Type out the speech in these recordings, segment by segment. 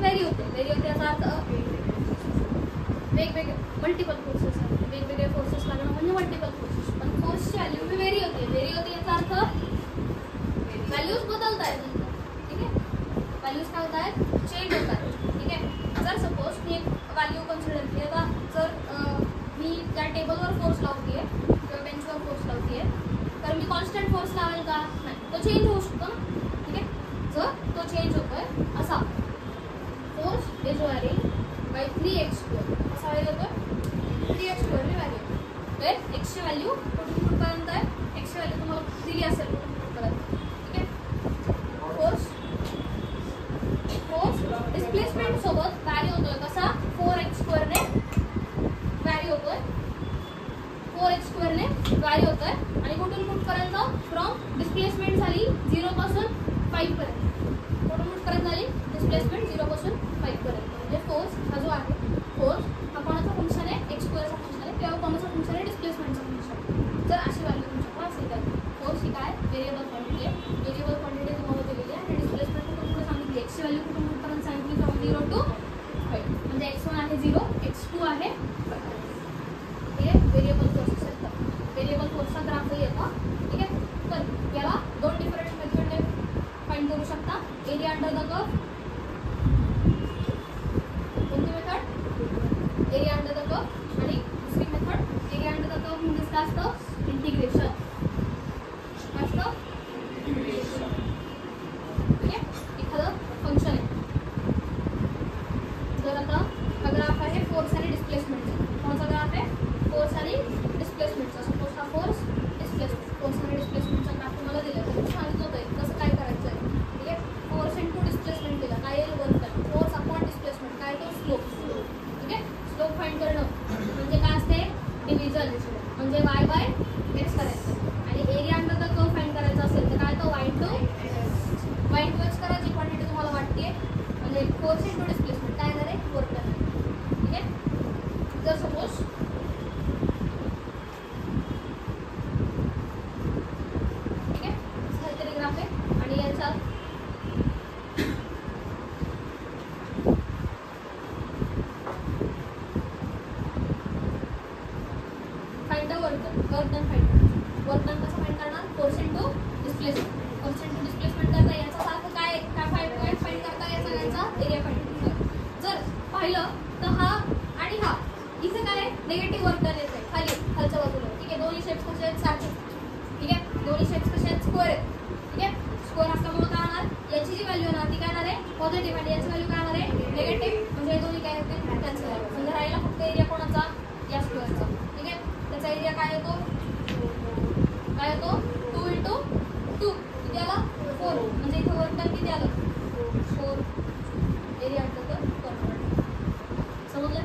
Very होते याचा अर्थ वेगवेगळे मल्टिपल फोर्सेस, वेगवेगळे फोर्सेस लागणं म्हणजे मल्टिपल फोर्सेस. पण फोर्सची व्हॅल्यू ही व्हेरी होते याचा अर्थ व्हॅल्यूज बदलत आहेत. ठीक आहे, व्हॅल्यूज काय होत आहेत, चेंज होत आहेत. ठीक आहे, जर सपोज मी एक व्हॅल्यू कन्सिडर केली, आता जर मी त्या टेबलवर फोर्स लावते किंवा बेंचवर फोर्स लावते तर मी कॉन्स्टंट फोर्स लावेल का, नाही, तो चेंज होऊ शकतो ना. ठीक आहे, जर तो चेंज होतोय असा force is varying bye 3x². कसा व्हॅरी होतोय, 3x² ने व्हॅरी होतो. तर x ची व्हॅल्यू कुठून कुठपर्यंत आहे, x ची व्हॅल्यू तुम्हाला दिली असेल कुठून कुठपर्यंत. ठीक आहे, फोर्स डिस्प्लेसमेंट सोबत व्हॅरी होतोय कसा, 4x² ने व्हॅरी होतोय, 4x² ने व्हॅरी होतोय. आणि कुठून कुठपर्यंत, फ्रॉम डिस्प्लेसमेंट झाली 0 पासून 5 पर्यंत. कुठून कुठपर्यंत झाली डिस्प्लेसमेंट 0 पासून 5 पर्यंत. म्हणजे फोर्स हा जो आहे, फोर्स हा कोणाचा फंक्शन आहे, x² चा फंक्शन आहे, किंवा कोणाचा फंक्शन आहे, डिस्प्लेसमेंटचा फंक्शन. जर अशी व्हॅल्यू तुमच्याकडे असेल तर फोर्स ही काय, व्हेरिएबल क्वांटिटी आहे. व्हेरिएबल क्वांटिटी तुम्हाला दिलेली आहे आणि डिस्प्लेसमेंट कुठून कुठे सांगितली, x ची व्हॅल्यू कुठून कुठपर्यंत सांगितली, फ्रॉम 0 to 5. म्हणजे x1 आहे 0, x2 आहे 5. ठीक आहे, व्हेरिएबल फोर्सेस आहेत. व्हेरिएबल फोर्सचा ग्राफही येतो. ठीक आहे, तर याला दोन डिफरंट मेथडने फाइंड करू शकता. एरिया अंडर द कर्व, कोणती method, area under the curve. आणि दुसरी method area under the curve म्हणजे काय असतं, इंटिग्रेशन. काय असतं, इंटिग्रेशन. ठीक आहे, एखादं फंक्शन आहे, जर आता हा ग्राफ आहे फोर्स आणि डिस्प्लेसमेंटचा. कोणता ग्राफ आहे, फोर्स आणि डिस्प्लेसमेंटचा. सपोज हा फोर्स डिस्प्लेसमेंट, फोर्स आणि डिस्प्लेसमेंटचा ग्राफ तुम्हाला दिला तर सांगितलं होतं कसं काय करायचं आहे. ठीक आहे, फोर्स इंटू डिस्प्लेसमेंट दिला, काय येईल, work done. Force upon displacement काय तो स्लोप. ठीक आहे, स्लोप फाइंड करणं म्हणजे काय असते, डिव्हिजन. म्हणजे y बाय x करायचं. आणि area under the curve find करायचा असेल तर काय तो y इंटू x करा, जी क्वांटिटी तुम्हाला वाटते. म्हणजे फोर्स इंटू डिस्प्लेसमेंट काय येणार आहे, वर्क डन. ठीक आहे, जर सपोज आणि याचा फाइंड वर्क डन फाइंड कसं फाइंड करणार, force into displacement. Force into displacement करता याचा अर्थ काय काय फाइंड करता, या सगळ्यांचा एरिया फाइंड करता. जर पाहिलं तर हा आणि हा इथे काय निगेटिव्ह वर्क डन येत आहे खालच्या बाजूला. ठीक आहे, दोन्ही शेप्स कसे आहेत, सारखे. ठीक आहे, दोन्ही शेप्स कसे आहेत, स्क्वेअर आहेत. ठीक आहे, स्क्वेअर असल्यामुळे काय होणार, याची जी व्हॅल्यू येणार ती काय येणार आहे, पॉझिटिव्ह. आणि याची व्हॅल्यू काय होणार आहे, निगेटिव्ह. म्हणजे हे दोन्ही काय होते, कॅन्सल आहे. म्हणजे राहिला फक्त एरिया कोणाचा, या स्क्वेअरचा. ठीक आहे, त्याचा एरिया काय येतो, 2 इंटू 2 किती आला, 4. म्हणजे इथे वर्क डन किती आलं, 4. Area under the curve. समजलं.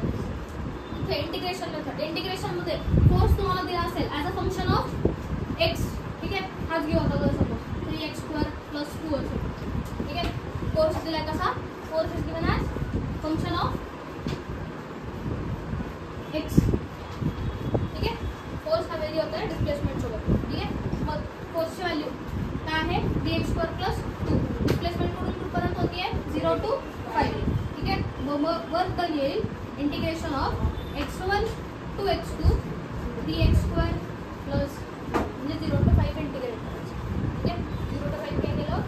इथे इंटिग्रेशन मेथड, इंटिग्रेशन मध्ये फोर्स तुम्हाला दिला असेल as a function of x. ठीक आहे, हाच घेऊ आता. जर सपोज 3x² + 2 असेल. ठीक आहे, फोर्स दिलाय कसा, force is given as function of x. ठीक आहे, फोर्स हा व्हेरी होता है डिस्प्लेसमेंट सोबत. ठीक आहे, मग फोर्सची व्हॅल्यू काय आहे, 3x² + 2. डिस्प्लेसमेंट कुठून कुठपर्यंत होती आहे, 0 to 5. ठीक आहे, मग वर्क डन येईल integration of x1 to x2 3x² plus म्हणजे 0 to 5 इंटिग्रेट करायचं. ठीक आहे, 0 to 5 काय केलं,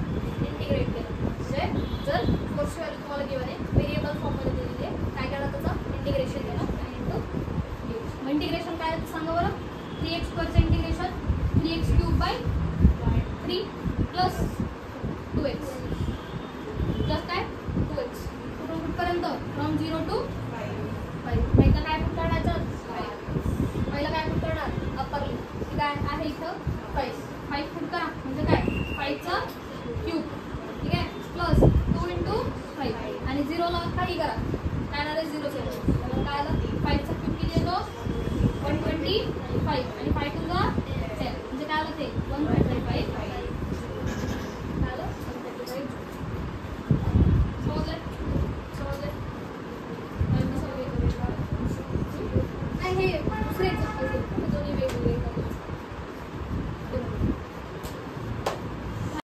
इंटिग्रेट केलं. म्हणजे जर फोर्सची व्हॅल्यू तुम्हाला गिवन आहे, व्हेरिएबल फॉर्ममध्ये दिलेली आहे, काय केलं त्याचं इंटिग्रेशन केलं. मग इंटिग्रेशन काय सांगा बरं, 3x² चं integration 3x³/3 plus 2x plus काय 2x. कुठून कुठपर्यंत, फ्रॉम 0 to 5. पहिलं काय पुट करण्याचं, पहिलं काय पुट करणार, अप्पर लिमिट काय आहे इथं 5 पुट करा. म्हणजे काय 5चा क्यूब. ठीक आहे, प्लस 2 इंटू 5 आणि 0 ला काही करा, काय येणार आहे 0 चे. काय आलं, 5चा क्यूब किती येतो, 125 आणि 5 टू ला